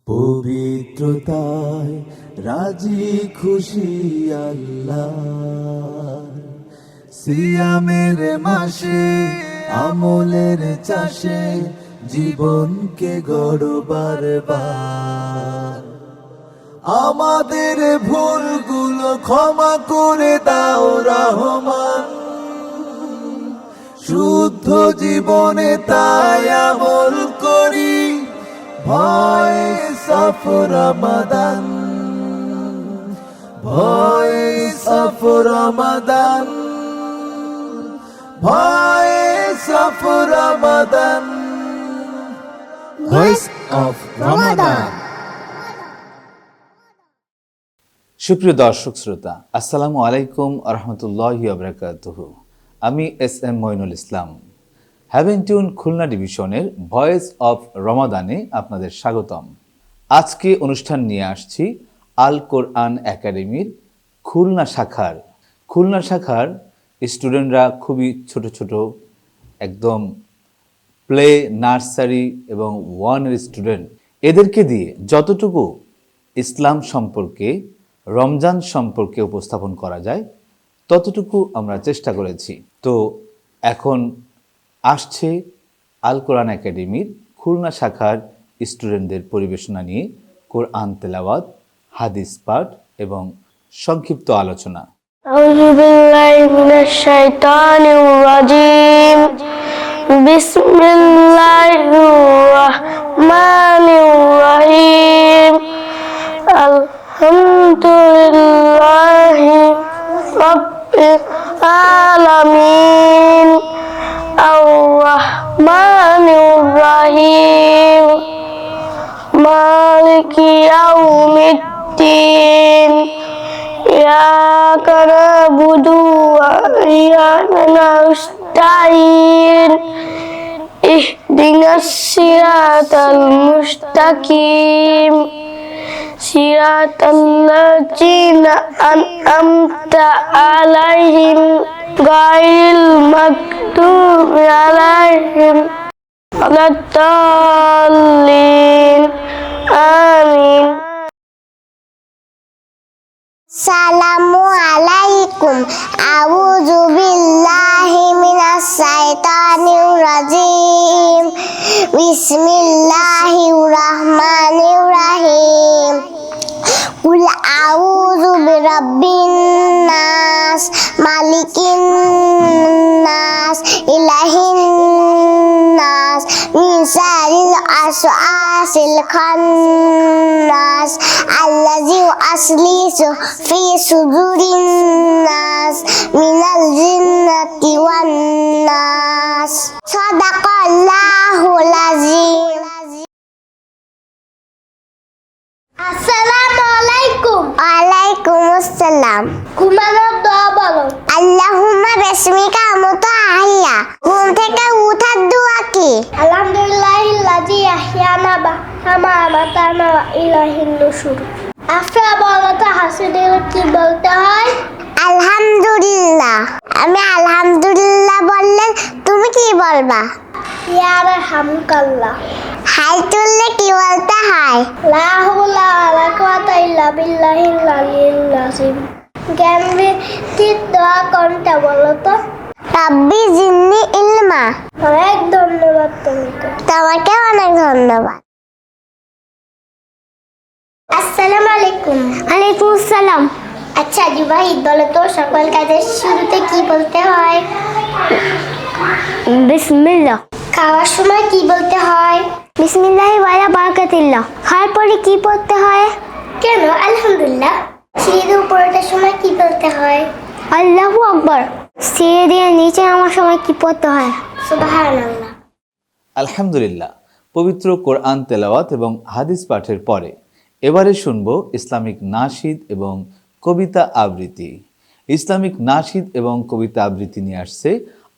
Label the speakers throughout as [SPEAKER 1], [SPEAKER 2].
[SPEAKER 1] পবিত্রতায় রাজি খুশি আল্লাহ, সিয়ামের মাসে আমলের চাষে জীবনকে গড়বার বার। আমাদের ভুলগুলো ক্ষমা করে দাও রহমান, শুদ্ধ জীবনে তাই আমল করি, ভয়ে সফর রমাদান, ভয়ে সফর রমাদান, ভয়ে সফর রমাদান। ভয়েস অফ রমাদান।
[SPEAKER 2] সুপ্রিয় দর্শক শ্রোতা, আসসালামু আলাইকুম আরহামতুল্লাহি ওয়া বারাকাতুহু। আমি এস.এম. মঈনুল ইসলাম। হ্যাভেন টিউন খুলনা ডিভিশনের ভয়েস অফ রমাদানে আপনাদের স্বাগতম। আজকে অনুষ্ঠান নিয়ে আসছি আল কোরআন একাডেমির খুলনা শাখার স্টুডেন্টরা খুবই ছোট ছোট, একদম প্লে, নার্সারি এবং ওয়ানের স্টুডেন্ট। এদেরকে দিয়ে যতটুকু ইসলাম সম্পর্কে, রমজান সম্পর্কে উপস্থাপন করা যায় ততটুকু আমরা চেষ্টা করেছি। তো এখন আসছে আল কোরআন একাডেমির খুলনা শাখার স্টুডেন্টদের পরিবেশনা নিয়ে কোরআন তেলাওয়াত, হাদিস পাঠ এবং সংক্ষিপ্ত আলোচনা।
[SPEAKER 3] আউযু বিল্লাহি মিনাশ শাইতানির রাজীম। বিসমিল্লাহির রাহমানির রাহিম। আলহামদুলিল্লাহি রাব্বিল আলামিন। আর-রাহমানির রাহিম। মালিকি ইয়াউমিদ্দিন। ইyyaka na'budu wa iyyaka nasta'in. ihdinas siratal mustaqim. siratal ladzina an'amta 'alaihim ghairil maghdubi 'alaihim waladdallin. Amin.
[SPEAKER 4] Assalamu alaikum. A'udzu billahi minas syaitonir rajim. Bismillahirrahmanirrahim. Qul a'udzu birabbin nas, malikin nas, ilahin nas, min syarril waswasil khannas, allazi yuwaswisu fi sudurin nas, minal jinnati wan nas. Shadaqallahul azim. আসসালামু আলাইকুম। ওয়ালাইকুম আসসালাম। ঘুমানোর দোয়া বলো। আল্লাহুম্মা বিসমিকা আমুতু আহইয়া। ঘুম থেকে উঠার দোয়া কি? আলহামদুলিল্লাহিল্লাযী আহইয়ানা বা'দা আমাতানা ওয়া ইলাইহিন নুশুর। আফরা বলো তো হাসিলে কি বলতে হয়? আলহামদুলিল্লাহ। আমি আলহামদুলিল্লাহ বললে তুমি কি বলবা? ইয়ারহামুকাল্লাহ। হাই তুললে কি বলতে হয়? লা হাওলা ওয়ালা কুওয়াতা ইল্লা বিল্লাহিল আলিয়্যিল আযীম। জ্ঞান ভিত্তিক দোয়া কোনটা বলো তো? রাব্বি জিদনি ইলমা। অনেক ধন্যবাদ তোমাকে অনেক ধন্যবাদ। আসসালামু আলাইকুম। ওয়ালাইকুম আসসালাম। আচ্ছা জুবাইদ বলো তো সকল কাজের শুরুতে কি বলতে হয়? বিসমিল্লাহ। খাওয়ার সময় কি বলতে হয়? বিসমিল্লাহি ওয়া বারাকাতুল্লাহ। খাওয়ার পরে কি পড়তে হয়? কেন আলহামদুলিল্লাহ। সিঁড়ির উপর ওঠার সময় কি বলতে হয়? আল্লাহু আকবার। সিঁড়ি দিয়ে নিচে নামার সময় কি পড়তে হয়? সুবহানাল্লাহ।
[SPEAKER 2] আলহামদুলিল্লাহ। পবিত্র কোরআন তেলাওয়াত এবং হাদিস পাঠের পরে এবারে শুনব ইসলামিক নাশিদ এবং কবিতা আবৃত্তি। ইসলামিক নাশিদ এবং কবিতা আবৃত্তি নিয়ে আসছে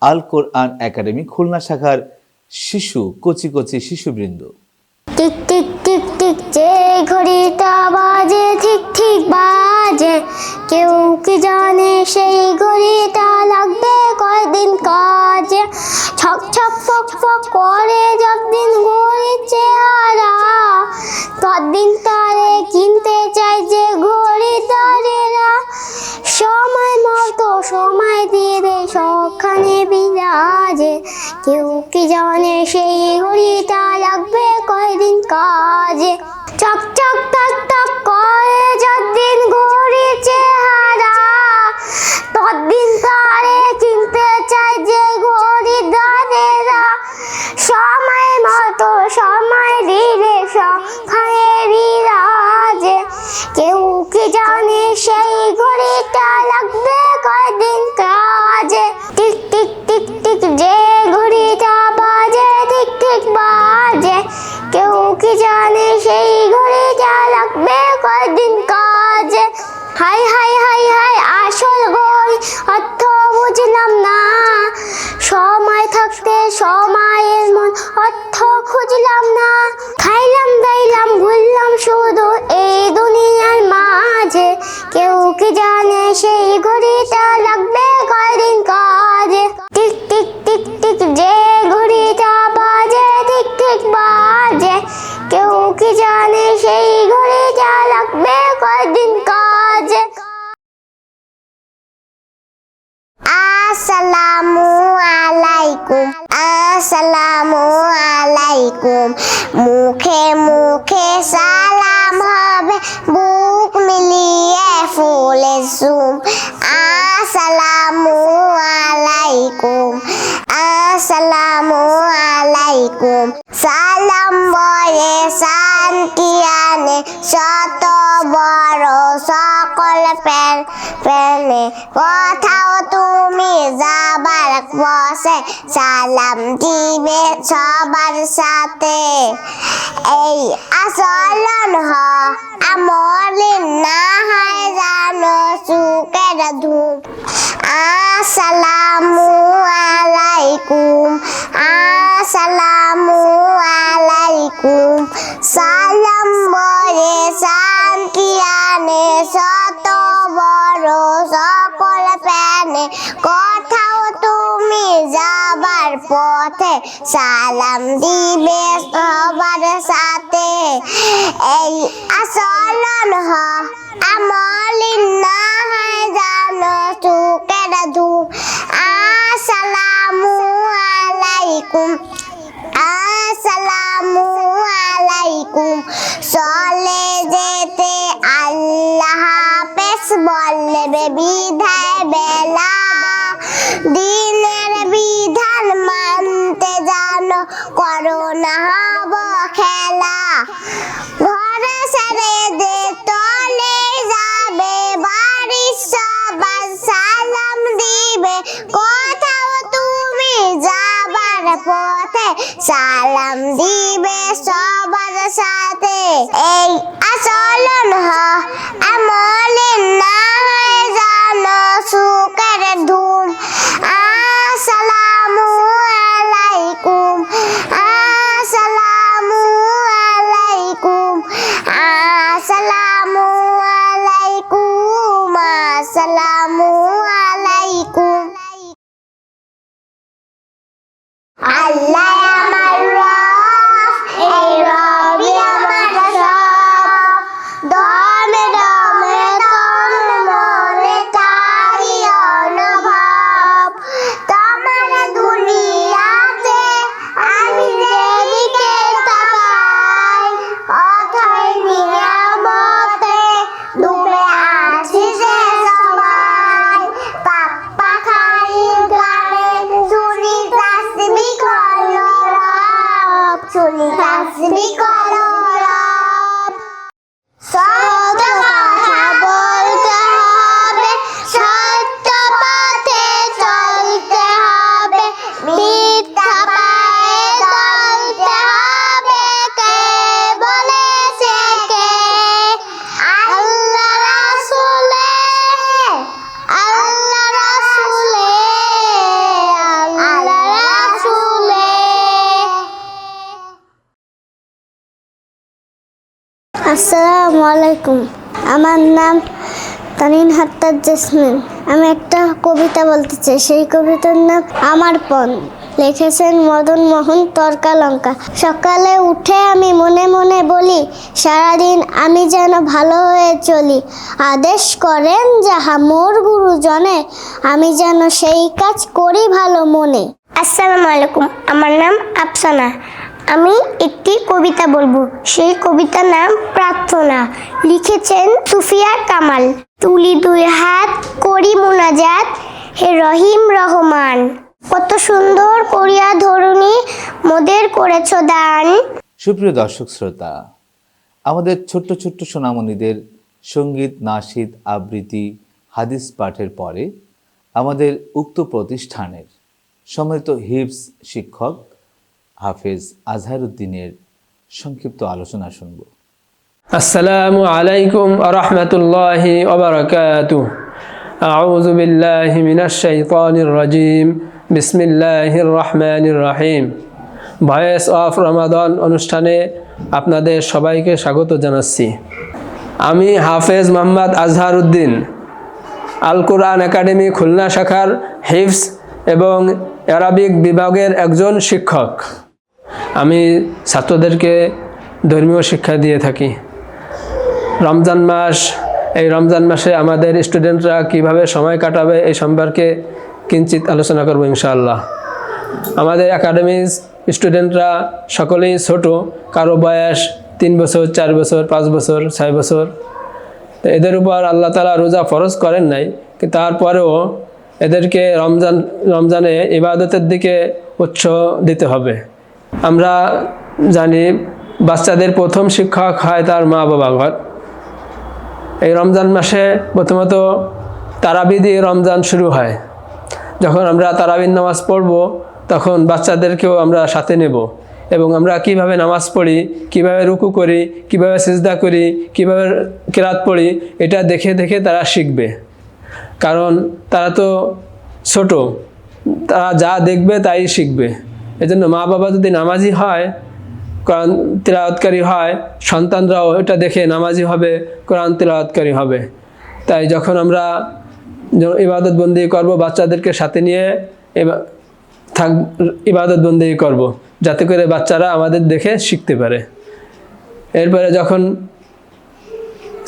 [SPEAKER 2] আল কোরআন একাডেমি খুলনা শাখার কচি কচি শিশুবৃন্দ।
[SPEAKER 4] টিক টিক টিক টিক যে ঘড়িটা বাজে ঠিক ঠিক বাজে, কেউ কি জানে সেই ঘড়িটা লাগবে কয়দিন কাজে। ছক ছক ফক ফক করে যতদিন ঘড়ির চেহারা, ততদিন তারে কিনতে চাই যে খরিদ্দারেরা, সময় মতো সময় দিয়ে দে সবখানে বিরাজে। কেউ কি জানে সেই ঘড়িটা লাগবে কয়দিন কাজে। চক চক টক টক করে যতদিন ঘড়ির চেহারা, ততদিন তারে কিনতে চাই যে খরিদ্দারেরা, সময় মতো সময় দিলে সবখানে বিরাজে। কেউ কি জানে সেই ঘড়িটা লাগবে কয়দিন কাজে। টিক টিক টিক টিক যে ঘড়িটা বাজে ঠিক ঠিক বাজে, কেউ কি জানে সেই ঘড়িটা লাগবে কয়দিন কাজে। হাই হাই হাই হাই আসল ঘড়ি অর্থ বুঝলাম না, সময় থাকতে সময়ের মন অর্থ খুঁজলাম না। খাইলাম দাইলাম ঘুরলাম শুধু এই দুনিয়ার মাঝে, কেউ কি জানে সেই ঘড়িটা লাগবে কয়দিন কাজে। টিক টিক টিক টিক যে ঘড়িটা বাজে ঠিক ঠিক বাজে, কেউ কি জানে সেই ঘড়িটা লাগবে কয়দিন কাজে। আসসালামু আলাইকুম, আসসালামু আলাইকুম। মুখে মুখে সালাম হবে, বুক মিলিয়ে ফুলের সুম। আসসালামু আলাইকুম, আসসালামু আলাইকুম। সালাম বলে শান্তি আনে, শত বড় সকল প্রাণে। কোথাও তুমি যাবার পথে সালাম দিবে সবার সাথে। এই আচরণ আমলিন না হয় জানো সুখের ধুম। আসসালামু আলাইকুম, আসসালামু আলাইকুম। সালাম বলে শান্তি আনে, শত বড় সকল প্রাণে। কোথাও তুমি যাবার পথে সালাম দিবে সবার সাথে। এই আচরণ আমলিন না হয় জানো সুখের ধুম। আসসালামু আলাইকুম, আসসালামু আলাইকুম। চলে যেতে আল্লাহ হাফেজ বলবে বিধায় বেলা, দিনের বিধান মানতে জানো করো না হব খেলা। ঘরে ছেড়ে দে তলে যাবে, বাড়ির সবার সালাম দিবে। কোথাও তুমি যাবার পথে সালাম দিবে সবার সাথে। এই আচরণ আমলিন না হয় জানো সুখের ধুম। আসসালামু আলাইকুম, আসসালামু আলাইকুম, আসসালামু আলাইকুম, আসসালামু আলাইকুম। আল্লাহ আমার রব, এই রবি আমার সব। দমে দমে দমে মনে তাই অনুভব। তোমার দুনিয়াতে আমি যেদিকে তাকাই, অথই নিয়ামতে ডুবে আছি যে সবাই। পাপ্পা খাই গানে শুনি তাসবিহ করো রব, শুনি তাসবিহ করো রব। সত্য কথা বলতে হবে, সত্য পথে চলতে হবে, মিথ্যা পায়ে চলতে হবে। কে বলেছে কে? আল্লাহ রাসূলে, আল্লাহ রাসূলে, আল্লাহ রাসূলে। আসসালামু আলাইকুম, আমার নাম তানিন হাত্তার জেসমিন। আমি একটা কবিতা বলতে চাই, সেই কবিতার নাম আমার পণ। লিখেছেন মদন মোহন তর্কালঙ্কা। সকালে উঠে আমি মনে মনে বলি, সারাদিন আমি যেন ভালো হয়ে চলি। আদেশ করেন যাহা মোর গুরুজনে, আমি যেন সেই কাজ করি ভালো মনে। আসসালামু আলাইকুম, আমার নাম আফসানা। আমি একটি কবিতা বলবো। সেই কবিতার নাম প্রার্থনা। লিখেছেন সুফিয়া কামাল। তুলি দুই হাত করি মুনাজাত, হে রহিম রহমান, কত সুন্দর করিয়া ধরুনি মোদের করেছ দান।
[SPEAKER 2] সুপ্রিয় দর্শক শ্রোতা, আমাদের ছোট্ট ছোট্ট সোনামণিদের সঙ্গীত, নাশিদ, আবৃত্তি, হাদিস পাঠের পরে আমাদের উক্ত প্রতিষ্ঠানের সম্মানিত হিফজ শিক্ষক হাফেজ আজহারউদ্দিনের সংক্ষিপ্ত আলোচনা শুনব।
[SPEAKER 5] আসসালামু আলাইকুম ওয়া রাহমাতুল্লাহি ওয়া বারাকাতুহু। আউযু বিল্লাহি মিনাশ শাইতানির রাজীম। বিসমিল্লাহির রহমানির রহিম। ভয়েস অফ রমাদান অনুষ্ঠানে আপনাদের সবাইকে স্বাগত জানাচ্ছি। আমি হাফেজ মোহাম্মদ আজহারউদ্দিন, আল কোরআন একাডেমি খুলনা শাখার হিফজ এবং আরবিক বিভাগের একজন শিক্ষক। আমি ছাত্রদেরকে ধর্মীয় শিক্ষা দিয়ে থাকি। রমজান মাস, এই রমজান মাসে আমাদের স্টুডেন্টরা কিভাবে সময় কাটাবে এই সম্পর্কে কিঞ্চিত আলোচনা করব ইনশাআল্লাহ। আমাদের একাডেমির স্টুডেন্টরা সকলেই ছোট, কারো বয়স 3 বছর, 4 বছর, 5 বছর, 6 বছর। তো এদের উপর আল্লাহ তাআলা রোজা ফরজ করেন নাই, কিন্তু তারপরেও এদেরকে রমজানে ইবাদতের দিকে উৎসাহ দিতে হবে। আমরা জানি বাচ্চাদের প্রথম শিক্ষক হয় তার মা বাবা ঘর। এই রমজান মাসে প্রথমত তারাবি দিয়ে রমজান শুরু হয়। যখন আমরা তারাবির নামাজ পড়ব তখন বাচ্চাদেরকেও আমরা সাথে নেব এবং আমরা কিভাবে নামাজ পড়ি, কিভাবে রুকু করি, কিভাবে সিজদা করি, কিভাবে কিরাত পড়ি, এটা দেখে দেখে তারা শিখবে। কারণ তারা তো ছোট, তারা যা দেখবে তাই শিখবে। এজন্য মা বাবা যদি নামাজি হয়, কোরআন তিলাওয়াতকারী হয়, সন্তানরাও এটা দেখে নামাজি হবে, কোরআন তিলাওয়াতকারী হবে। তাই যখন আমরা ইবাদত বন্দি করব, বাচ্চাদেরকে সাথে নিয়ে ইবাদত বন্দি করব, যাতে করে বাচ্চারা আমাদের দেখে শিখতে পারে। এরপরে যখন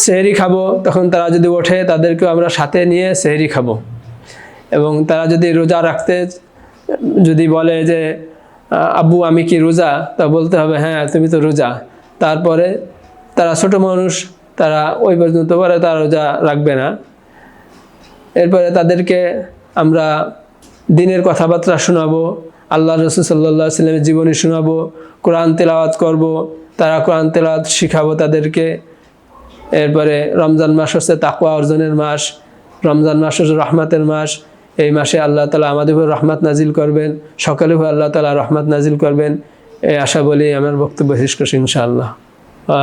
[SPEAKER 5] সেহরি খাবো তখন তারা যদি ওঠে তাদেরকেও আমরা সাথে নিয়ে সেহরি খাবো। এবং তারা যদি রোজা রাখতে যদি বলে যে আব্বু আমি কি রোজা, তা বলতে হবে হ্যাঁ তুমি তো রোজা। তারপরে তারা ছোট মানুষ, তারা ওই পর্যন্ত পরে তারা রোজা রাখবে না। এরপরে তাদেরকে আমরা দিনের কথাবার্তা শোনাবো, আল্লাহ রাসূল সাল্লাল্লাহু আলাইহি ওয়াসাল্লামের জীবনী শোনাবো, কোরআন তেলাওয়াত করব, তারা কোরআন তেলাওয়াত শিখাবো তাদেরকে। এরপরে রমজান মাস হচ্ছে তাকওয়া অর্জনের মাস, রমজান মাস হচ্ছে রহমতের মাস। এই মাসে আল্লাহ তাআলা আমাদের উপর রহমত নাজিল করবেন, সকলের উপর আল্লাহ তাআলা রহমত নাজিল করবেন, এই আশা বলি আমার বক্তব্য শেষ করছি ইনশাআল্লাহ।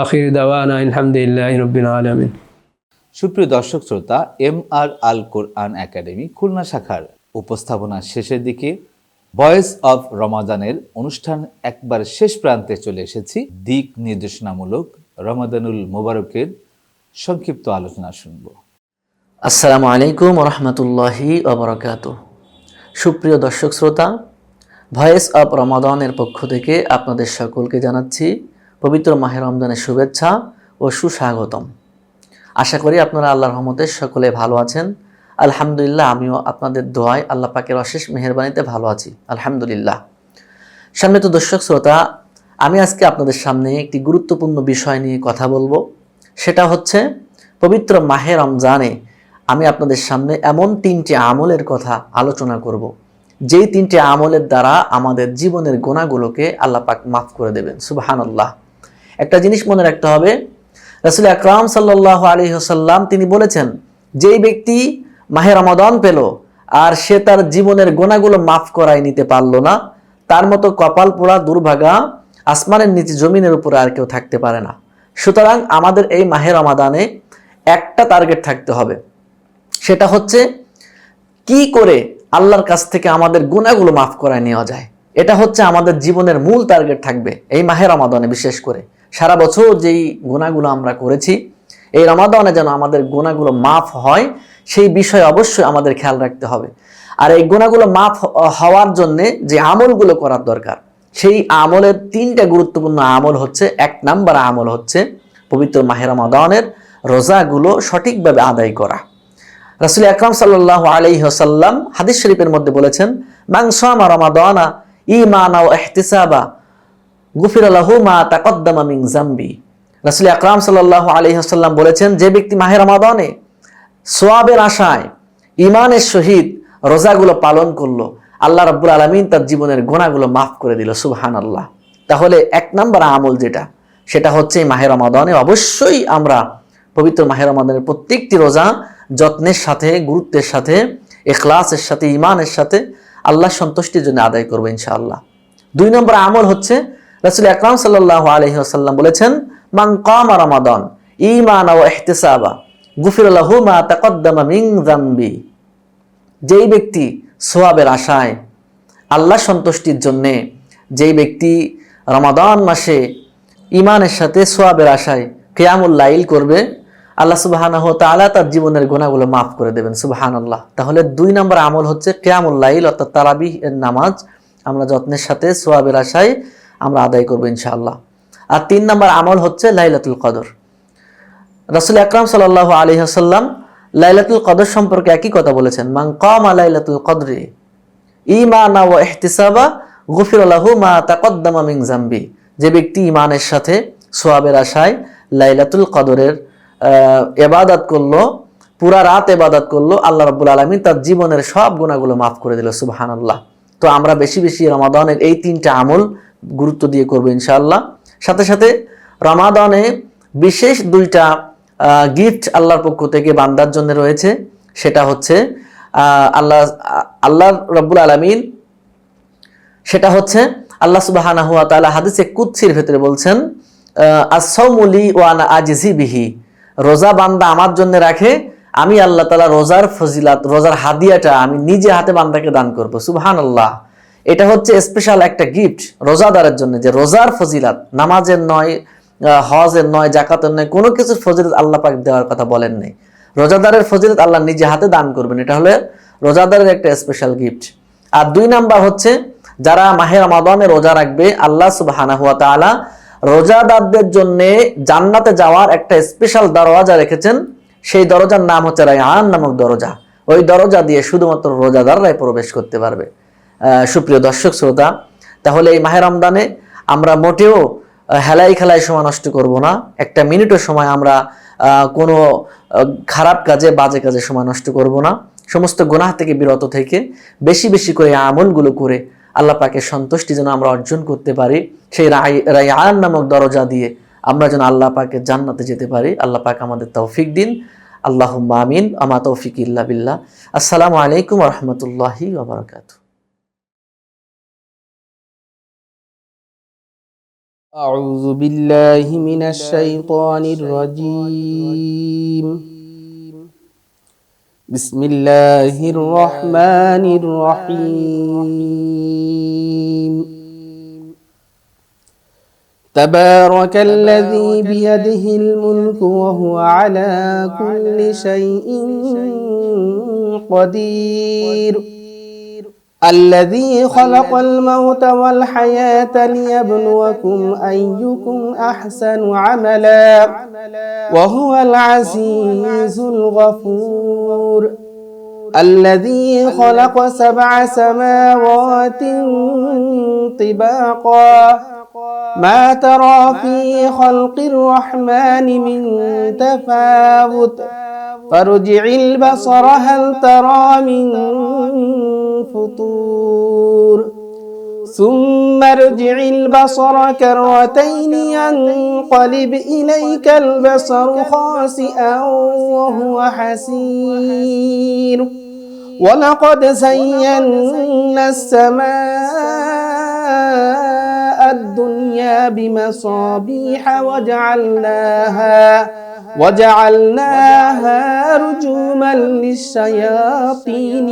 [SPEAKER 5] আখির দাওয়ানা আলহামদুলিল্লাহি রাব্বিল আলামিন।
[SPEAKER 2] সুপ্রিয় দর্শক শ্রোতা, MR আল কোরআন একাডেমি খুলনা শাখার উপস্থাপনা শেষের দিকে ভয়েস অফ রমাদানের অনুষ্ঠান একবার শেষ প্রান্তে চলে এসেছি। দিক নির্দেশনামূলক রমাদানুল মোবারকের সংক্ষিপ্ত আলোচনা শুনব।
[SPEAKER 6] আসসালামু আলাইকুম ওয়া রাহমাতুল্লাহি ওয়া বারাকাতুহু। সুপ্রিয় দর্শক শ্রোতা, ভয়েস অফ রমাদানের পক্ষ থেকে আপনাদের সকলকে জানাচ্ছি পবিত্র মাহে রমজানের শুভেচ্ছা ও সুস্বাগতম। আশা করি আপনারা আল্লাহর রহমতে সকলে ভালো আছেন। আলহামদুলিল্লাহ, আমিও আপনাদের দোয়ায় আল্লাহ পাকের অশেষ মেহেরবানিতে ভালো আছি, আলহামদুলিল্লাহ। সম্মানিত দর্শক শ্রোতা, আমি আজকে আপনাদের সামনে একটি গুরুত্বপূর্ণ বিষয় নিয়ে কথা বলবো। সেটা হচ্ছে পবিত্র মাহে রমজানে আমি আপনাদের সামনে এমন 3টি আমলের কথা আলোচনা করব, যেই 3টি আমলের দ্বারা আমাদের জীবনের গুনাহগুলোকে আল্লাহ পাক মাফ করে দেবেন। সুবহানাল্লাহ। একটা জিনিস মনে রাখতে হবে, রাসূল আকরাম সাল্লাল্লাহু আলাইহি ওয়াসাল্লাম তিনি বলেছেন, যেই ব্যক্তি মাহে রমাদান পেল আর সে তার জীবনের গুনাহগুলো মাফ করাই নিতে পারলো না, তার মতো কপাল পোড়া দুর্ভাগা আসমানের নিচে জমিনের উপরে আর কেউ থাকতে পারে না। সুতরাং আমাদের এই মাহে রমাদানে একটা টার্গেট থাকতে হবে, সেটা হচ্ছে কি করে আল্লাহর কাছ থেকে আমাদের গুনাহগুলো মাফ করায় নেওয়া যায়। এটা হচ্ছে আমাদের জীবনের মূল টার্গেট থাকবে এই মাহে রমাদানে। বিশেষ করে সারা বছর যেই গুনাহগুলো আমরা করেছি, এই রমাদানে যেন আমাদের গুনাহগুলো মাফ হয়, সেই বিষয়ে অবশ্যই আমাদের খেয়াল রাখতে হবে। আর এই গুনাহগুলো মাফ হওয়ার জন্য যে আমলগুলো করার দরকার, সেই আমলের 3টা গুরুত্বপূর্ণ আমল হচ্ছে, 1 নাম্বার আমল হচ্ছে পবিত্র মাহে রমাদানের রোজাগুলো সঠিকভাবে আদায় করা। রাসূল আকরাম সাল্লাল্লাহু আলাইহি ওয়াসাল্লাম হাদিস শরীফের মধ্যে বলেছেন, মান সামা রমাদানা ঈমানা ওয়া ইহতিসাবা গুফিরা লাহু মা তাকদ্দামা মিন যামবি। রাসূল আকরাম সাল্লাল্লাহু আলাইহি ওয়াসাল্লাম বলেছেন, যে ব্যক্তি মাহে রমাদানে সওয়াবের আশায় ঈমানের সহিত রোজাগুলো পালন করলো, আল্লাহ রাব্বুল আলামিন তার জীবনের গুনাহগুলো মাফ করে দিল। সুবহানাল্লাহ। তাহলে 1 নাম্বার আমল যেটা, সেটা হচ্ছে মাহে রমাদানে অবশ্যই আমরা পবিত্র মাহে রমাদানের প্রত্যেকটি রোজা যত্নের সাথে, গুরুত্বের সাথে, ইখলাসের সাথে, ঈমানের সাথে আল্লাহর সন্তুষ্টির জন্য আদায় করব ইনশাআল্লাহ। 2 নম্বর আমল হচ্ছে রাসূল আকরাম সাল্লাল্লাহু আলাইহি ওয়াসাল্লাম বলেছেন, মান কামা রমাদান ঈমানা ওয়া ইহতিসাবা গুফিরা লাহু মা তাকদ্দামা মিন যামবি। যেই ব্যক্তি সওয়াবের আশায়, আল্লাহ সন্তুষ্টির জন্যে, যেই ব্যক্তি রমাদান মাসে ঈমানের সাথে সওয়াবের আশায় কিয়ামুল লাইল করবে, আল্লাহ সুবহানাহু ওয়া তাআলা তার জীবনের গুনাহগুলো মাফ করে দেবেন। সুবহানাল্লাহ। তাহলে 2 নম্বর আমল হচ্ছে কিয়ামুল লাইল অর্থাৎ তারাবিহ এর নামাজ আমরা যত্নের সাথে সওয়াবের আশায় আমরা আদায় করব ইনশাআল্লাহ। আর 3 নম্বর আমল হচ্ছে লাইলাতুল কদর। রাসূল আকরাম সাল্লাল্লাহু আলাইহি ওয়াসাল্লাম লাইলাতুল কদর সম্পর্কে একই কথা বলেছেন, মান কামা লাইলাতুল কদরি ঈমানা ওয়া ইহতিসাবা গুফিরা লাহু মা তাকদ্দামা মিন যামবি। যে ব্যক্তি ঈমানের সাথে সওয়াবের আশায় লাইলাতুল কদরের ইবাদত করলো, পুরা রাত ইবাদত করলো, আল্লাহ রাব্বুল আলামিন তার জীবনের সব গুনাহগুলো মাফ করে দিল। সুবহানাল্লাহ। তো আমরা বেশি বেশি রমাদানের এই 3টা আমল গুরুত্ব দিয়ে করব ইনশাআল্লাহ। সাথে সাথে রমাদানে বিশেষ 2টা গিফট আল্লাহর পক্ষ থেকে বান্দার জন্য রয়েছে। সেটা হচ্ছে আল্লাহ রাব্বুল আলামিন, সেটা হচ্ছে আল্লাহ সুবহানাহু ওয়া তাআলা হাদিসে কুদসির ভিতরে বলছেন, আস-সাওমু লি ওয়া আনা আজজি বিহি। রোজা বান্দা আমার জন্য রাখে, আমি আল্লাহ তাআলা রোজার ফজিলত, রোজার হাদিয়াটা আমি নিজে হাতে বান্দাকে দান করব। সুবহানাল্লাহ। এটা হচ্ছে স্পেশাল একটা গিফট রোজাদারের জন্য, যে রোজার ফজিলত নামাজের নয়, হজের নয়, যাকাতের নয়, কোনো কিছুর ফজিলত আল্লাহ পাক দেওয়ার কথা বলেন নাই। রোজাদারের ফজিলত আল্লাহ নিজে হাতে দান করবেন। এটা হলো রোজাদারের একটা স্পেশাল গিফট। আর 2 নাম্বার হচ্ছে যারা মাহে রমাদানে রোজা রাখবে, আল্লাহ সুবহানাহু ওয়া তাআলা রোজাদারদের জন্য জান্নাতে যাওয়ার একটা স্পেশাল দরজা রেখেছেন। সেই দরজার নাম হচ্ছে রায়্যান নামক দরজা। ওই দরজা দিয়ে শুধুমাত্র রোজাদাররাই প্রবেশ করতে পারবে। সুপ্রিয় দর্শক শ্রোতা, তাহলে এই মাহে রমজানে আমরা মোটেও হেলাই খেলায় সময় নষ্ট করব না। 1 মিনিটও সময় আমরা কোনো খারাপ কাজে, বাজে কাজে সময় নষ্ট করব না। সমস্ত গুনাহ থেকে বিরত থেকে বেশি বেশি করে আমলগুলো করে আল্লাহ পাকের সন্তুষ্টি যেন আমরা অর্জন করতে পারি। সেই রায়্যান নামক দরজা দিয়ে আমরা যেন আল্লাহ পাকের জান্নাতে যেতে পারি। আল্লাহ পাক আমাদের তৌফিক দিন। আল্লাহুম্মা আমিন। আমা তৌফিক ইল্লা বিল্লাহ। আসসালামু আলাইকুম ওয়া রাহমাতুল্লাহি ওয়া বারাকাতুহু।
[SPEAKER 7] أعوذ بالله من الشيطان الرجيم. بسم الله الرحمن الرحيم. تبارك الذي بيده الملك وهو على كل شيء قدير. الذي خلق الموت والحياة ليبلوكم أيكم أحسن عملا وهو العزيز الغفور. الذي خلق 7 سماوات طباقا ما ترى في خلق الرحمن من تفاوت فارجع البصر هل ترى من فطور ثم ارجع البصر كرتين ينقلب إليك البصر خاسئا وهو حسير. ولقد زينا السماء الدنيا بمصابيح وجعلناها رجوما للشياطين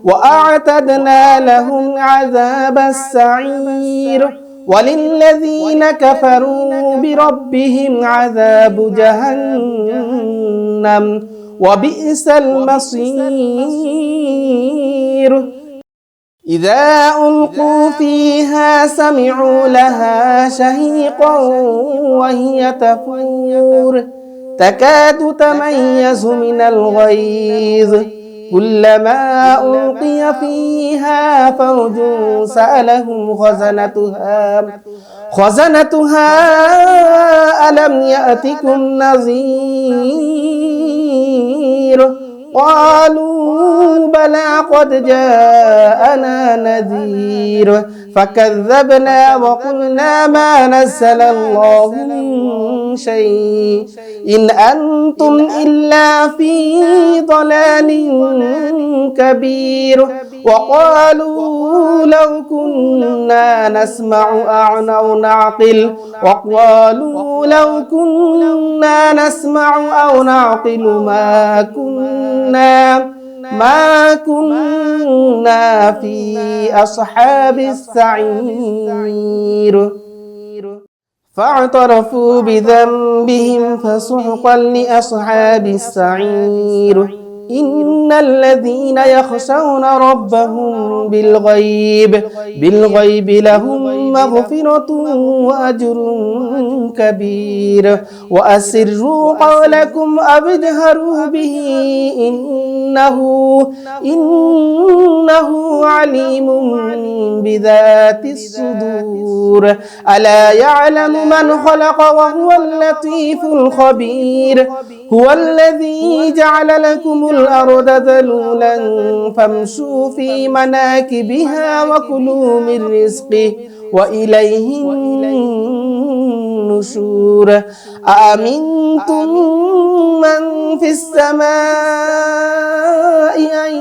[SPEAKER 7] وأعتدنا لهم عذاب السعير. وللذين كفروا بربهم عذاب جهنم وبئس المصير إذا ألقوا فيها سمعوا لها شهيقا وهي تفور تكاد تميز من الغيظ كلما ألقي فيها فوج سألهم خزنتها ألم يأتكم نذير قالوا بلى قد جاءنا نذير فكذبنا وقلنا ما نزل الله من شيء إن أنتم إلا في ضلال كبير وقالوا لو كنا نسمع أو نعقل ما كنا في أصحاب السعير فاعترفوا بذنبهم فسحقا لأصحاب السعير إن الذين يخشون ربهم بالغيب لهم مغفرة وأجر كبير وأسروا قولكم أو اجهروا به إنه عليم بذات الصدور ألا يعلم من خلق وهو اللطيف الخبير هو الذي جعل لكم الأرض ذلولا فامشوا في مناكبها وكلوا من رزقه وإليه النشور أأمنتم من في السماء أن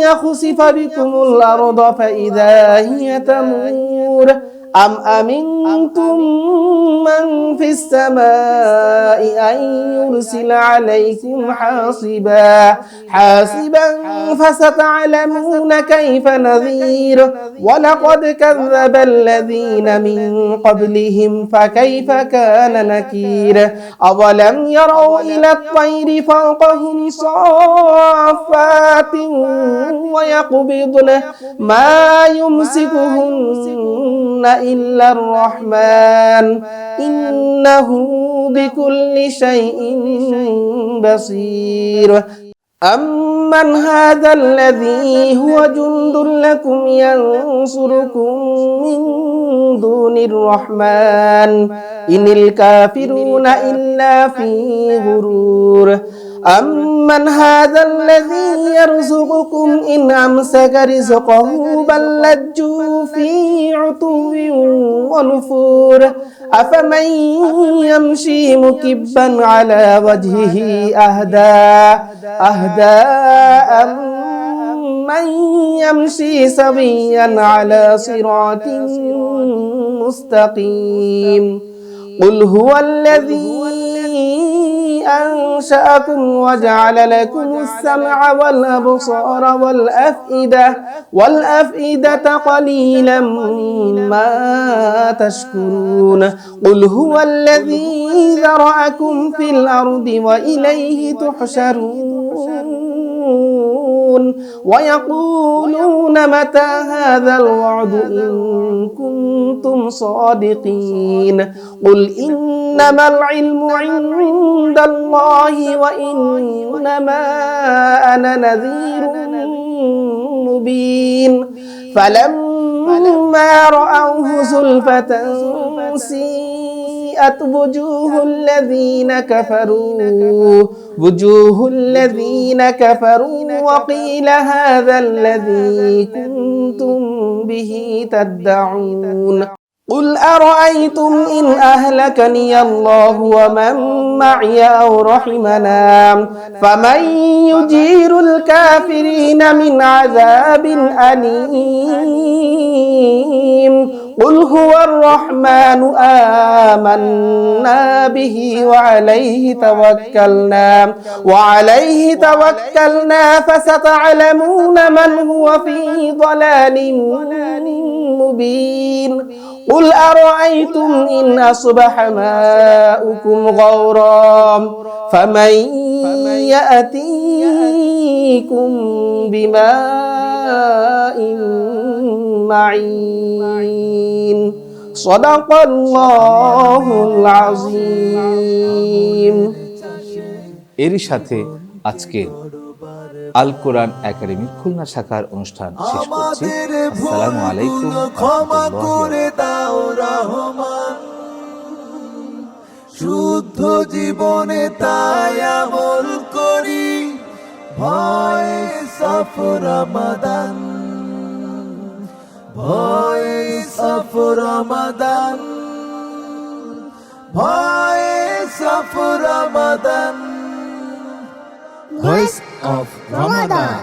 [SPEAKER 7] يخسف بكم الأرض فإذا هي تمور أم أمنتم من في السماء أن يرسل عليكم حاصبا فستعلمون كيف نذير ولقد كذب الذين من قبلهم فكيف كان نكير أولم يروا إلى الطير فوقهم صافات ويقبضن ما يمسكهن إلا الرحمن إنه بكل شيء بصير أمن هذا الذي هو جند لكم ينصركم من دون الرحمن إن الكافرون إلا في غرور أمن هذا الذي يرزقكم إن أمسك رزقه بل لجوا في عتو ونفور أفمن يمشي مكبا على وجهه أهدى أمن يمشي سويا على صراط مستقيم قل هو الذي أنشأكم وجعل لكم السمع والأبصار والأفئدة قليلا ما تشكرون قل هو الذي ذرأكم في الأرض وإليه تحشرون ويقولون متى هذا الوعد إن كنتم صادقين قل إنما العلم عند الله وإنما أنا نذير مبين فلما رأوه زلفة سيئت وجوه الذين كفروا وقيل هذا الذي كنتم به تدعون قل أرأيتم إن أهلكني الله ومن معي أو رحمنا فمن يجير الكافرين من عذاب أليم قل هو الرحمن آمنا به وعليه توكلنا فستعلمون من هو في ضلال مبين قل أرأيتم إن أصبح ماؤكم غورا فمن يأتيكم بماء معين صدق الله العظيم
[SPEAKER 2] এরই সাথে আজকে আল কোরআন একাডেমির খুলনা শাখার অনুষ্ঠান শেষ করছি। আসসালামু আলাইকুম ওয়া
[SPEAKER 1] ক্ষমা
[SPEAKER 2] রাহমাতুল্লাহি ওয়া
[SPEAKER 1] করে দাও রহমান, শুদ্ধ জীবনে তাই আমল করি, voice of Ramadan, voice of Ramadan, voice of Ramadan, voice of Ramadan.